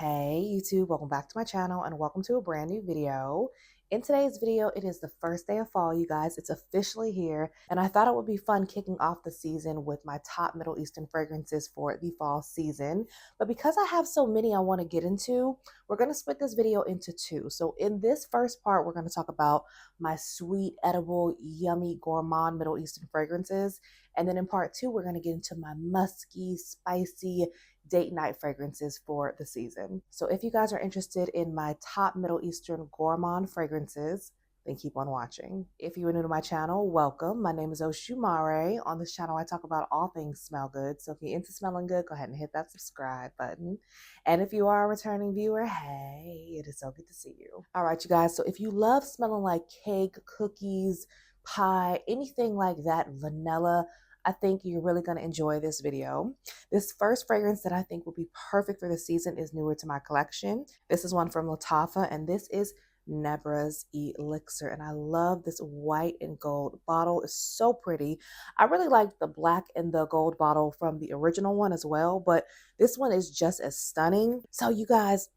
Hey YouTube, welcome back to my channel and welcome to a brand new video. In today's video, it is the first day of fall, you guys. It's officially here, and I thought it would be fun kicking off the season with my top Middle Eastern fragrances for the fall season. But because I have so many I want to get into, we're going to split this video into two. So in this first part, we're going to talk about my sweet, edible, yummy, gourmand Middle Eastern fragrances. And then in part two, we're going to get into my musky, spicy, date night fragrances for the season. So if you guys are interested in my top Middle Eastern gourmand fragrances, then keep on watching. If you are new to my channel, welcome. My name is Oshumare. On this channel, I talk about all things smell good. So if you're into smelling good, go ahead and hit that subscribe button. And if you are a returning viewer, hey, it is so good to see you. All right, you guys. So if you love smelling like cake, cookies, pie, anything like that, vanilla, I think you're really going to enjoy this video. This first fragrance that I think will be perfect for the season is newer to my collection. This is one from Lattafa, and this is Nebra's Elixir. And I love this white and gold bottle. It's so pretty. I really like the black and the gold bottle from the original one as well, but this one is just as stunning. So you guys,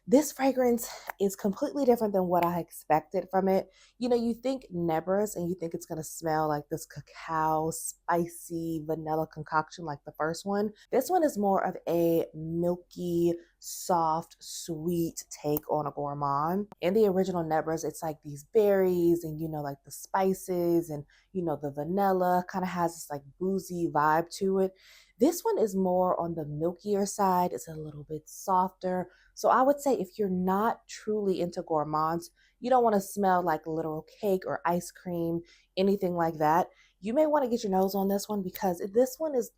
this fragrance is completely different than what I expected from it. You know, you think Nebra's and you think it's going to smell like this cacao, spicy vanilla concoction like the first one. This one is more of a milky, soft, sweet take on a gourmand. In the original Nebra's, it's like these berries and, you know, like the spices and, you know, the vanilla kind of has this like boozy vibe to it. This one is more on the milkier side. It's a little bit softer. So I would say if you're not truly into gourmands, you don't want to smell like literal cake or ice cream, anything like that. You may want to get your nose on this one because this one is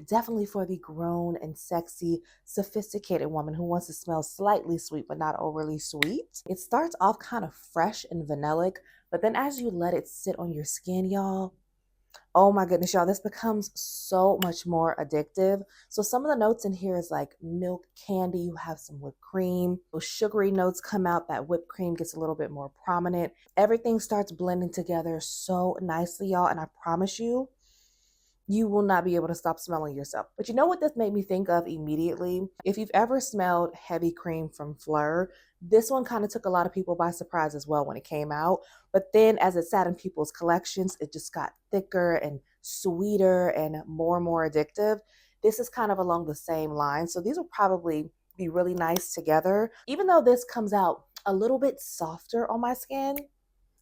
definitely for the grown and sexy, sophisticated woman who wants to smell slightly sweet but not overly sweet. It starts off kind of fresh and vanillic, but then as you let it sit on your skin, y'all, oh my goodness, y'all, this becomes so much more addictive. So some of the notes in here is like milk candy. You have some whipped cream. Those sugary notes come out. That whipped cream gets a little bit more prominent. Everything starts blending together so nicely, y'all. And I promise you, you will not be able to stop smelling yourself. But you know what this made me think of immediately? If you've ever smelled heavy cream from Fleur, this one kind of took a lot of people by surprise as well when it came out. But then as it sat in people's collections, it just got thicker and sweeter and more addictive. This is kind of along the same line. So these will probably be really nice together. Even though this comes out a little bit softer on my skin,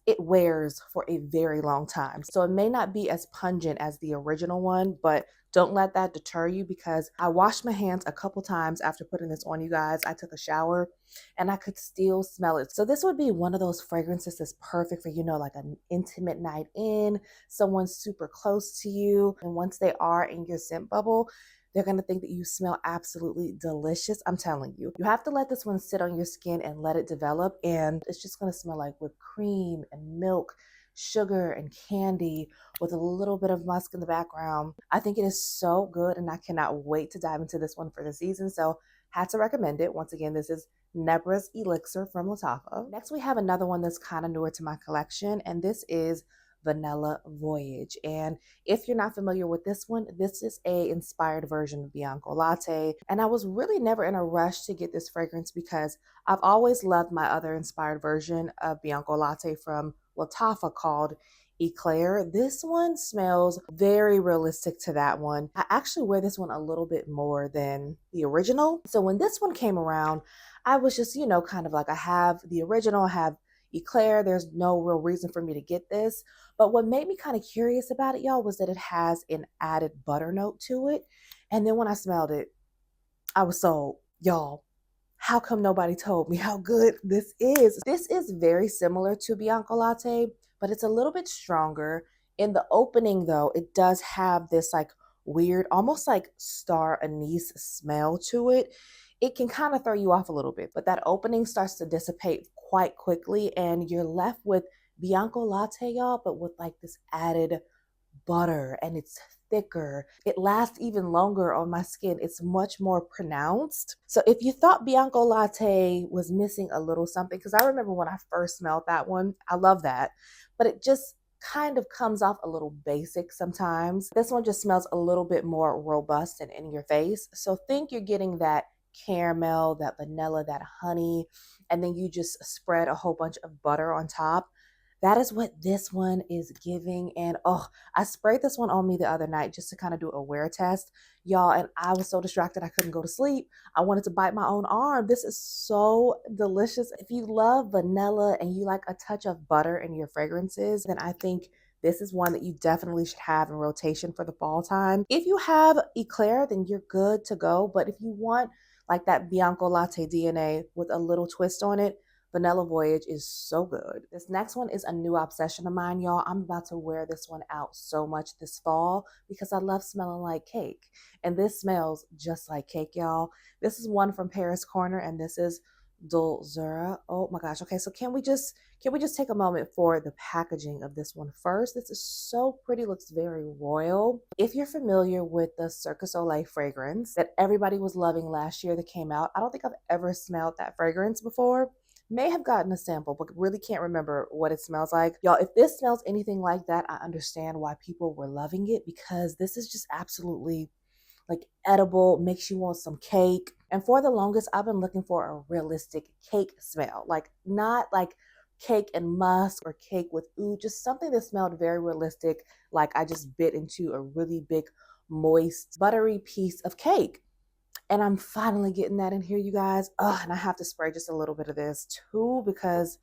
it wears for a very long time. So it may not be as pungent as the original one, but don't let that deter you because I washed my hands a couple times after putting this on, you guys. I took a shower and I could still smell it. So this would be one of those fragrances that's perfect for, you know, like an intimate night in, someone super close to you. And once they are in your scent bubble, they're going to think that you smell absolutely delicious. I'm telling you. You have to let this one sit on your skin and let it develop. And it's just going to smell like whipped cream and milk, sugar and candy with a little bit of musk in the background. I think it is so good and I cannot wait to dive into this one for the season. So had to recommend it. Once again, this is Nebra's Elixir from Lattafa. Next, we have another one that's kind of newer to my collection, and this is Vanilla Voyage. And if you're not familiar with this one, this is a inspired version of Bianco Latte. And I was really never in a rush to get this fragrance because I've always loved my other inspired version of Bianco Latte from Lattafa called Eclair. This one smells very realistic to that one. I actually wear this one a little bit more than the original. So when this one came around, I was just, you know, kind of like, I have the original, I have Eclair. There's no real reason for me to get this. But what made me kind of curious about it, y'all, was that it has an added butter note to it. And then when I smelled it, I was sold. Y'all, how come nobody told me how good this is? This is very similar to Bianco Latte, but it's a little bit stronger. In the opening, though, it does have this like weird, almost like star anise smell to it. It can kind of throw you off a little bit, but that opening starts to dissipate quite quickly and you're left with Bianco Latte, y'all, but with like this added butter and it's thicker. It lasts even longer on my skin. It's much more pronounced. So if you thought Bianco Latte was missing a little something, because I remember when I first smelled that one, I love that, but it just kind of comes off a little basic sometimes. This one just smells a little bit more robust and in your face. So think you're getting that caramel, that vanilla, that honey, and then you just spread a whole bunch of butter on top. That is what this one is giving. And oh, I sprayed this one on me the other night just to kind of do a wear test, y'all. And I was so distracted I couldn't go to sleep. I wanted to bite my own arm. This is so delicious. If you love vanilla and you like a touch of butter in your fragrances, then I think this is one that you definitely should have in rotation for the fall time. If you have Eclair, then you're good to go. But if you want like that Bianco Latte DNA with a little twist on it, Vanilla Voyage is so good. This next one is a new obsession of mine, y'all. I'm about to wear this one out so much this fall because I love smelling like cake. And this smells just like cake, y'all. This is one from Paris Corner, and this is Dulzura. Oh my gosh. Okay, so can we just take a moment for the packaging of this one first? This is so pretty, looks very royal. If you're familiar with the Cirque du Soleil fragrance that everybody was loving last year that came out, I don't think I've ever smelled that fragrance before. May have gotten a sample, but really can't remember what it smells like. Y'all, if this smells anything like that, I understand why people were loving it, because this is just absolutely like edible, makes you want some cake. And for the longest, I've been looking for a realistic cake smell, like not like cake and musk or cake with oud, just something that smelled very realistic, like I just bit into a really big, moist, buttery piece of cake. And I'm finally getting that in here, you guys. Oh, and I have to spray just a little bit of this too, because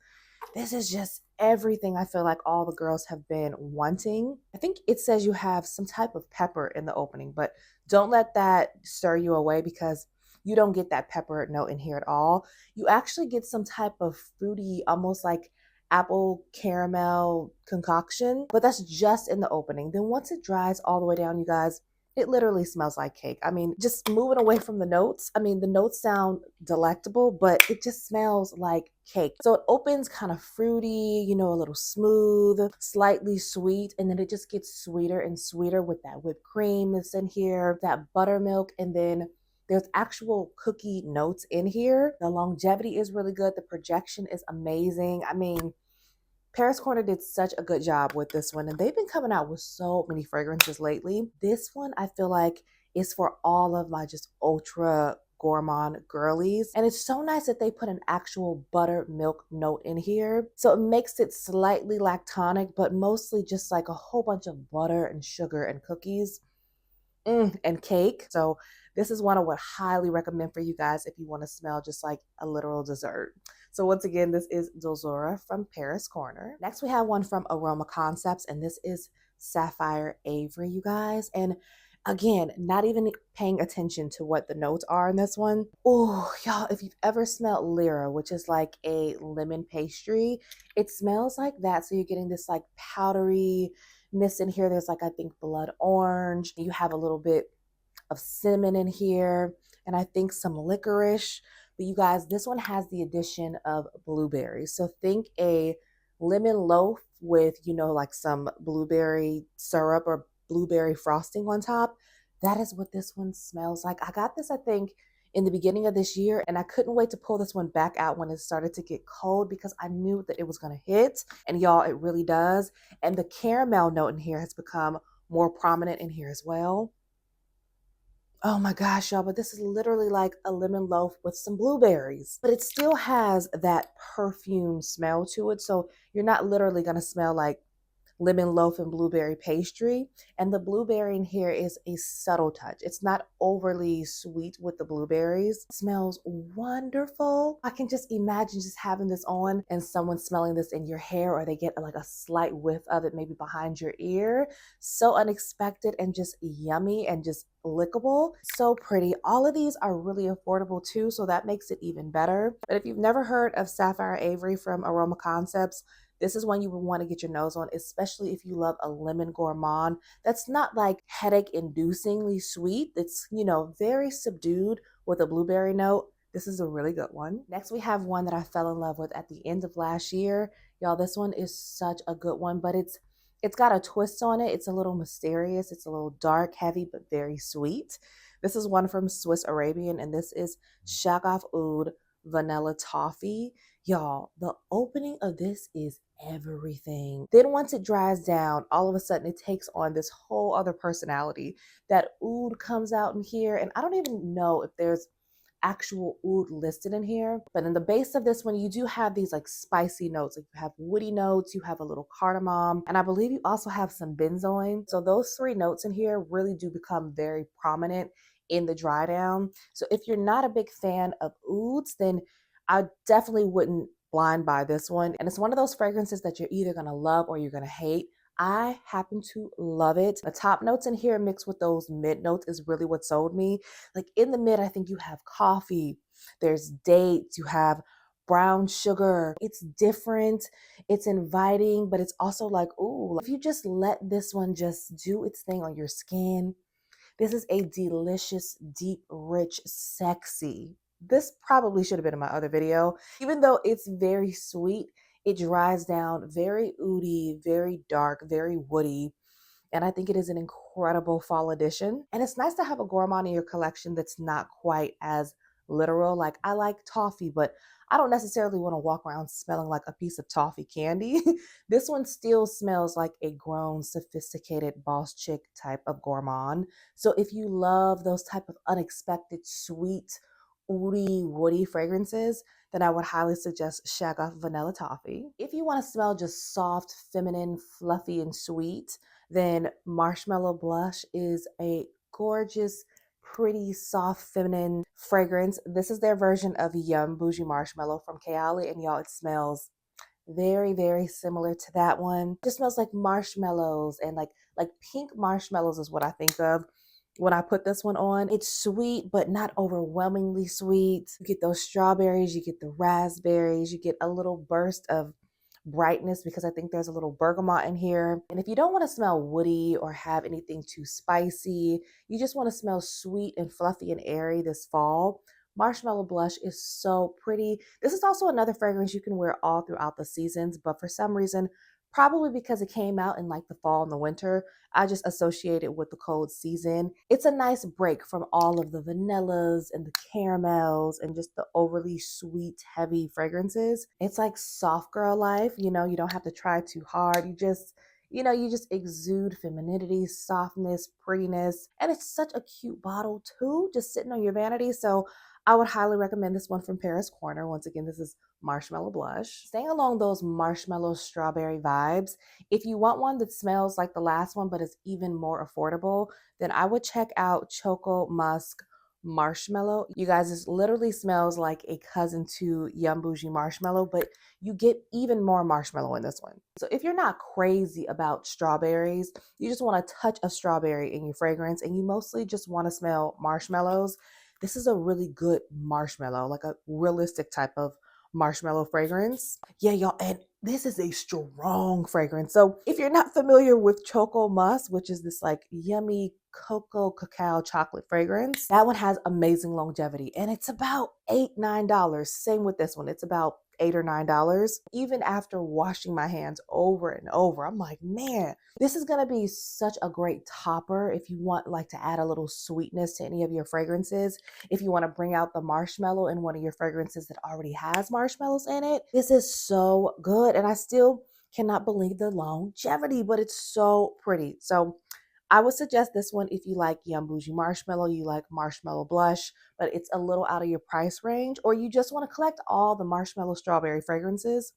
this is just everything I feel like all the girls have been wanting. I think it says you have some type of pepper in the opening, but don't let that stir you away, because you don't get that pepper note in here at all. You actually get some type of fruity, almost like apple caramel concoction, but that's just in the opening. Then once it dries all the way down, you guys, it literally smells like cake. I mean, just moving away from the notes. I mean, the notes sound delectable, but it just smells like cake. So it opens kind of fruity, you know, a little smooth, slightly sweet, and then it just gets sweeter and sweeter with that whipped cream that's in here, that buttermilk, and then there's actual cookie notes in here. The longevity is really good. The projection is amazing. I mean, Paris Corner did such a good job with this one, and they've been coming out with so many fragrances lately. This one, I feel like, is for all of my just ultra gourmand girlies. And it's so nice that they put an actual buttermilk note in here. So it makes it slightly lactonic, but mostly just like a whole bunch of butter and sugar and cookies and cake. So this is one I would highly recommend for you guys if you want to smell just like a literal dessert. So once again, this is Dulzura from Paris Corner. Next, we have one from Aroma Concepts, and this is Sapphire Avery, you guys. And again, not even paying attention to what the notes are in this one. Oh, y'all, if you've ever smelled Lyra, which is like a lemon pastry, it smells like that. So you're getting this like powdery mist in here. There's like, I think, blood orange. You have a little bit of cinnamon in here, and I think some licorice. But you guys, this one has the addition of blueberries. So think a lemon loaf with, you know, like some blueberry syrup or blueberry frosting on top. That is what this one smells like. I got this, I think, in the beginning of this year, and I couldn't wait to pull this one back out when it started to get cold, because I knew that it was going to hit. And y'all, it really does. And the caramel note in here has become more prominent in here as well. Oh my gosh, y'all, but this is literally like a lemon loaf with some blueberries, but it still has that perfume smell to it. So you're not literally going to smell like lemon loaf and blueberry pastry. And the blueberry in here is a subtle touch. It's not overly sweet with the blueberries. It smells wonderful. I can just imagine just having this on and someone smelling this in your hair, or they get like a slight whiff of it maybe behind your ear. So unexpected and just yummy and just lickable. So pretty. All of these are really affordable too, so that makes it even better. But if you've never heard of Sapphire Avery from Aroma Concepts, this is one you would want to get your nose on, especially if you love a lemon gourmand that's not like headache-inducingly sweet. It's, you know, very subdued with a blueberry note. This is a really good one. Next, we have one that I fell in love with at the end of last year. Y'all, this one is such a good one, but it's got a twist on it. It's a little mysterious. It's a little dark, heavy, but very sweet. This is one from Swiss Arabian, and this is Shagaf Oud Vanilla Toffee. Y'all, the opening of this is everything. Then once it dries down, all of a sudden it takes on this whole other personality. That oud comes out in here, and I don't even know if there's actual oud listed in here. But in the base of this one, you do have these like spicy notes. Like you have woody notes, you have a little cardamom, and I believe you also have some benzoin. So those three notes in here really do become very prominent in the dry down. So if you're not a big fan of ouds, then I definitely wouldn't blind buy this one. And it's one of those fragrances that you're either gonna love or you're gonna hate. I happen to love it. The top notes in here mixed with those mid notes is really what sold me. Like in the mid, I think you have coffee, there's dates, you have brown sugar. It's different, it's inviting, but it's also like, ooh, if you just let this one just do its thing on your skin, this is a delicious, deep, rich, sexy. This probably should have been in my other video. Even though it's very sweet, it dries down very oody, very dark, very woody. And I think it is an incredible fall addition. And it's nice to have a gourmand in your collection that's not quite as literal. Like I like toffee, but I don't necessarily want to walk around smelling like a piece of toffee candy. This one still smells like a grown, sophisticated boss chick type of gourmand. So if you love those type of unexpected, sweet, oody, woody fragrances, then I would highly suggest Shag Off Vanilla Toffee. If you want to smell just soft, feminine, fluffy, and sweet, then Marshmallow Blush is a gorgeous, pretty, soft, feminine fragrance. This is their version of Yum Bougie Marshmallow from Kayali, and y'all, it smells very, very similar to that one. It just smells like marshmallows, and like pink marshmallows is what I think of when I put this one on. It's sweet, but not overwhelmingly sweet. You get those strawberries, you get the raspberries, you get a little burst of brightness because I think there's a little bergamot in here. And if you don't want to smell woody or have anything too spicy, you just want to smell sweet and fluffy and airy this fall, Marshmallow Blush is so pretty. This is also another fragrance you can wear all throughout the seasons, but for some reason, probably because it came out in like the fall and the winter, I just associate it with the cold season. It's a nice break from all of the vanillas and the caramels and just the overly sweet, heavy fragrances. It's like soft girl life, you know, you don't have to try too hard. You just exude femininity, softness, prettiness, and it's such a cute bottle too, just sitting on your vanity. So I would highly recommend this one from Paris Corner. Once again, this is Marshmallow Blush. Staying along those marshmallow strawberry vibes, if you want one that smells like the last one but is even more affordable, then I would check out Choco Musk Marshmallow. You guys, this literally smells like a cousin to Yum Bougie Marshmallow, but you get even more marshmallow in this one. So if you're not crazy about strawberries, you just want a touch of strawberry in your fragrance, and you mostly just want to smell marshmallows, this is a really good marshmallow, like a realistic type of marshmallow fragrance. Yeah, y'all, and this is a strong fragrance. So if you're not familiar with Choco Musk, which is this like yummy cocoa cacao chocolate fragrance, that one has amazing longevity, and it's about $8-9. Same with this one, it's about $8 or $9. Even after washing my hands over and over, I'm like, man, this is gonna be such a great topper if you want like to add a little sweetness to any of your fragrances. If you want to bring out the marshmallow in one of your fragrances that already has marshmallows in it, this is so good. And I still cannot believe the longevity, but it's so pretty. So I would suggest this one if you like Yum Bougie Marshmallow, you like Marshmallow Blush, but it's a little out of your price range, or you just want to collect all the marshmallow strawberry fragrances.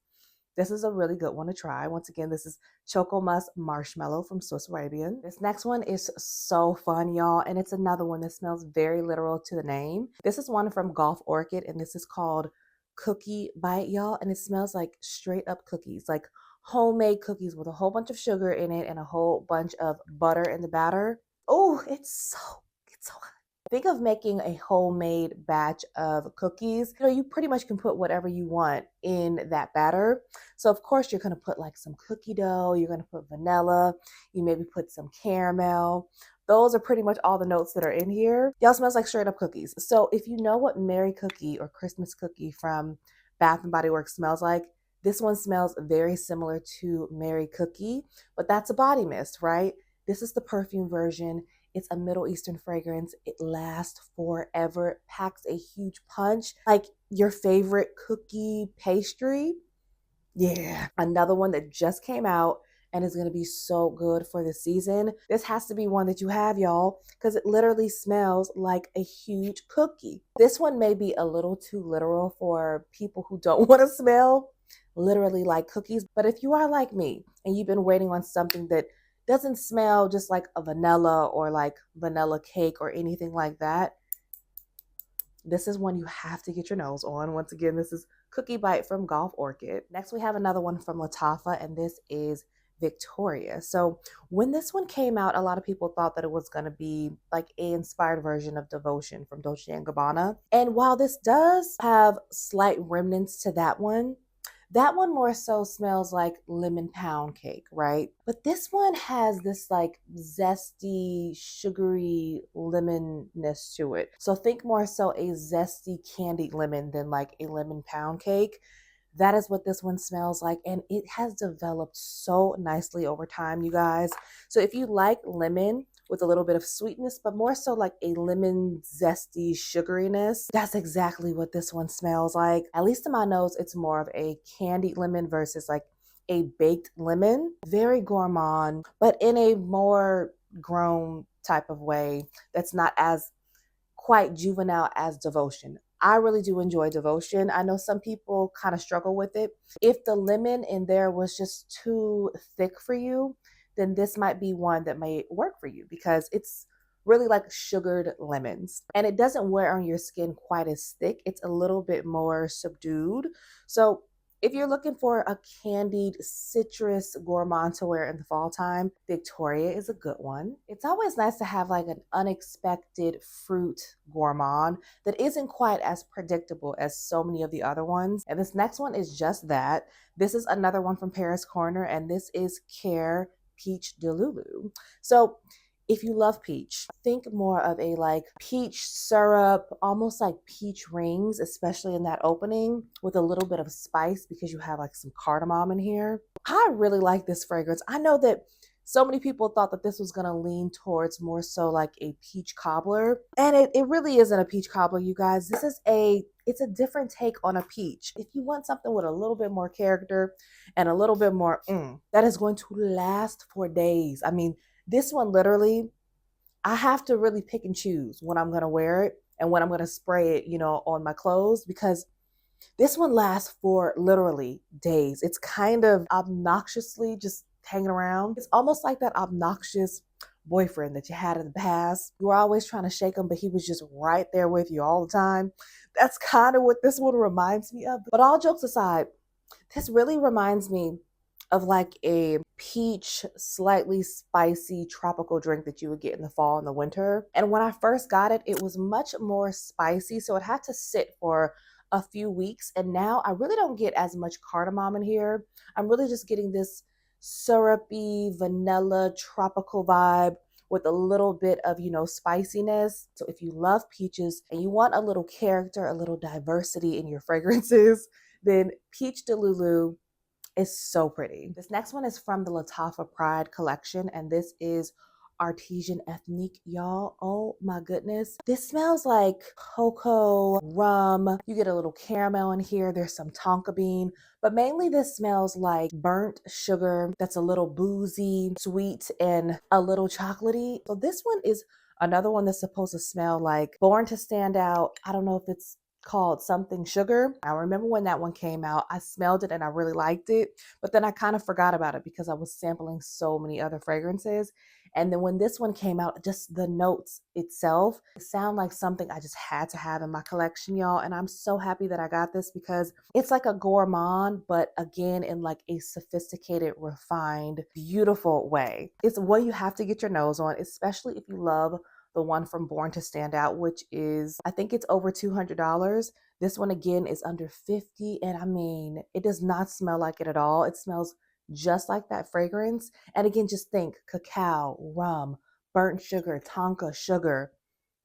This is a really good one to try. Once again, this is Choco Musk Marshmallow from Swiss Arabian. This next one is so fun, y'all, and it's another one that smells very literal to the name. This is one from Golf Orchid, and this is called Cookie Bite, y'all, and it smells like straight up cookies, like homemade cookies with a whole bunch of sugar in it and a whole bunch of butter in the batter. Oh, it's so hot. Think of making a homemade batch of cookies. You know, you pretty much can put whatever you want in that batter. So of course you're gonna put like some cookie dough, you're gonna put vanilla, you maybe put some caramel. Those are pretty much all the notes that are in here. Y'all, smells like straight up cookies. So if you know what Merry Cookie or Christmas Cookie from Bath and Body Works smells like, this one smells very similar to Merry Cookie, but that's a body mist, right? This is the perfume version. It's a Middle Eastern fragrance. It lasts forever, packs a huge punch, like your favorite cookie pastry. Yeah. Another one that just came out, and it's going to be so good for the season. This has to be one that you have, y'all, because it literally smells like a huge cookie. This one may be a little too literal for people who don't want to smell literally like cookies, but if you are like me and you've been waiting on something that doesn't smell just like a vanilla or like vanilla cake or anything like that, this is one you have to get your nose on. Once again, this is Cookie Bite from Golf Orchid. Next, we have another one from Lattafa, and this is Victoria. So when this one came out, a lot of people thought that it was going to be like an inspired version of Devotion from Dolce & Gabbana. And while this does have slight remnants to that one more so smells like lemon pound cake, right? But this one has this like zesty, sugary lemonness to it. So think more so a zesty candied lemon than like a lemon pound cake. That is what this one smells like, and it has developed so nicely over time, you guys. So if you like lemon with a little bit of sweetness, but more so like a lemon zesty sugariness, that's exactly what this one smells like. At least in my nose, it's more of a candied lemon versus like a baked lemon. Very gourmand, but in a more grown type of way that's not as quite juvenile as Devotion. I really do enjoy Devotion. I know some people kind of struggle with it. If the lemon in there was just too thick for you, then this might be one that may work for you because it's really like sugared lemons and it doesn't wear on your skin quite as thick. It's a little bit more subdued. So if you're looking for a candied citrus gourmand to wear in the fall time, Victoria is a good one. It's always nice to have like an unexpected fruit gourmand that isn't quite as predictable as so many of the other ones. And this next one is just that. This is another one from Paris Corner, and this is Care Peach Delulu. So if you love peach, think more of a like peach syrup, almost like peach rings, especially in that opening with a little bit of spice because you have like some cardamom in here. I really like this fragrance. I know that so many people thought that this was going to lean towards more so like a peach cobbler, and it really isn't a peach cobbler, you guys. It's a different take on a peach. If you want something with a little bit more character and a little bit more that is going to last for days. I mean, this one literally, I have to really pick and choose when I'm going to wear it and when I'm going to spray it, on my clothes, because this one lasts for literally days. It's kind of obnoxiously just hanging around. It's almost like that obnoxious boyfriend that you had in the past. You were always trying to shake him, but he was just right there with you all the time. That's kind of what this one reminds me of. But all jokes aside, this really reminds me of like a peach, slightly spicy tropical drink that you would get in the fall and the winter. And when I first got it, it was much more spicy. So it had to sit for a few weeks. And now I really don't get as much cardamom in here. I'm really just getting this syrupy, vanilla, tropical vibe with a little bit of, spiciness. So if you love peaches and you want a little character, a little diversity in your fragrances, then Peach Delulu is so pretty. This next one is from the Lattafa Pride collection, and this is Artisan Ethnique, y'all. Oh my goodness. This smells like cocoa, rum. You get a little caramel in here. There's some tonka bean, but mainly this smells like burnt sugar that's a little boozy, sweet, and a little chocolatey. So this one is another one that's supposed to smell like Born to Stand Out. I don't know if it's called something sugar. I remember when that one came out, I smelled it and I really liked it, but then I kind of forgot about it because I was sampling so many other fragrances. And then when this one came out, just the notes itself sound like something I just had to have in my collection, y'all. And I'm so happy that I got this because it's like a gourmand, but again, in like a sophisticated, refined, beautiful way. It's what you have to get your nose on, especially if you love the one from Born to Stand Out, which is, I think it's over $200. This one again is under $50. And I mean, it does not smell like it at all. It smells just like that fragrance. And again, just think cacao, rum, burnt sugar, tonka sugar.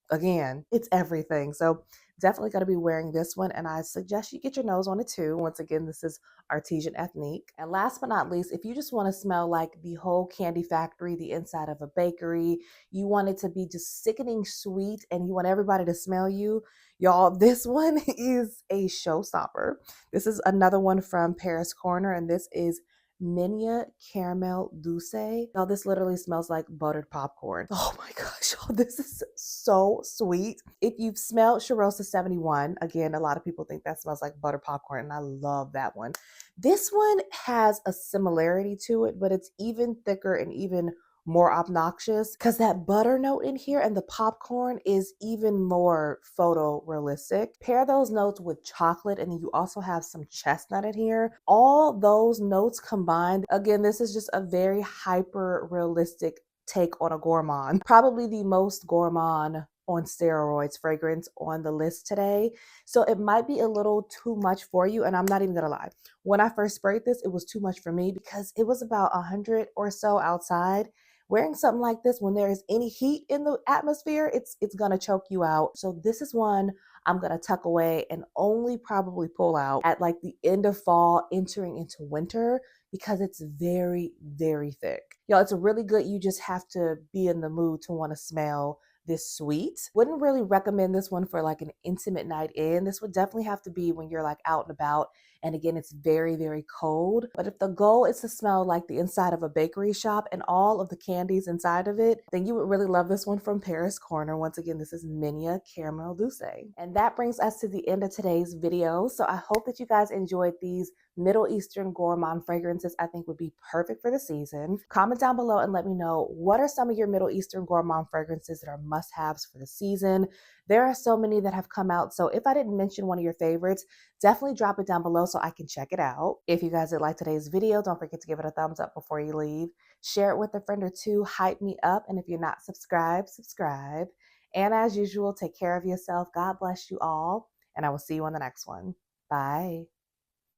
Again, it's everything. So definitely going to be wearing this one, and I suggest you get your nose on it too. Once again, this is Artisan Ethnique. And last but not least, if you just want to smell like the whole candy factory, the inside of a bakery, you want it to be just sickening sweet and you want everybody to smell you, y'all, this one is a showstopper. This is another one from Paris Corner, and this is Minia Caramel Douce. Now this literally smells like buttered popcorn. Oh my gosh, y'all, this is so sweet. If you've smelled Charosta 71, again, a lot of people think that smells like buttered popcorn, and I love that one. This one has a similarity to it, but it's even thicker and even more obnoxious because that butter note in here and the popcorn is even more photorealistic. Pair those notes with chocolate, and then you also have some chestnut in here. All those notes combined, again, this is just a very hyper realistic take on a gourmand. Probably the most gourmand on steroids fragrance on the list today. So it might be a little too much for you, and I'm not even gonna lie. When I first sprayed this, it was too much for me because it was about 100 or so outside. Wearing something like this when there is any heat in the atmosphere, it's gonna choke you out. So this is one I'm gonna tuck away and only probably pull out at like the end of fall, entering into winter, because it's very, very thick. Y'all, it's really good. You just have to be in the mood to want to smell this sweet. Wouldn't really recommend this one for like an intimate night in. This would definitely have to be when you're like out and about. And again, it's very, very cold. But if the goal is to smell like the inside of a bakery shop and all of the candies inside of it, then you would really love this one from Paris Corner. Once again, this is Minia Caramel Douce. And that brings us to the end of today's video. So I hope that you guys enjoyed these Middle Eastern gourmand fragrances I think would be perfect for the season. Comment down below and let me know, what are some of your Middle Eastern gourmand fragrances that are must-haves for the season? There are so many that have come out, so if I didn't mention one of your favorites, definitely drop it down below so I can check it out. If you guys did like today's video, don't forget to give it a thumbs up before you leave. Share it with a friend or two, hype me up, and if you're not subscribed, subscribe. And as usual, take care of yourself. God bless you all, and I will see you on the next one. Bye.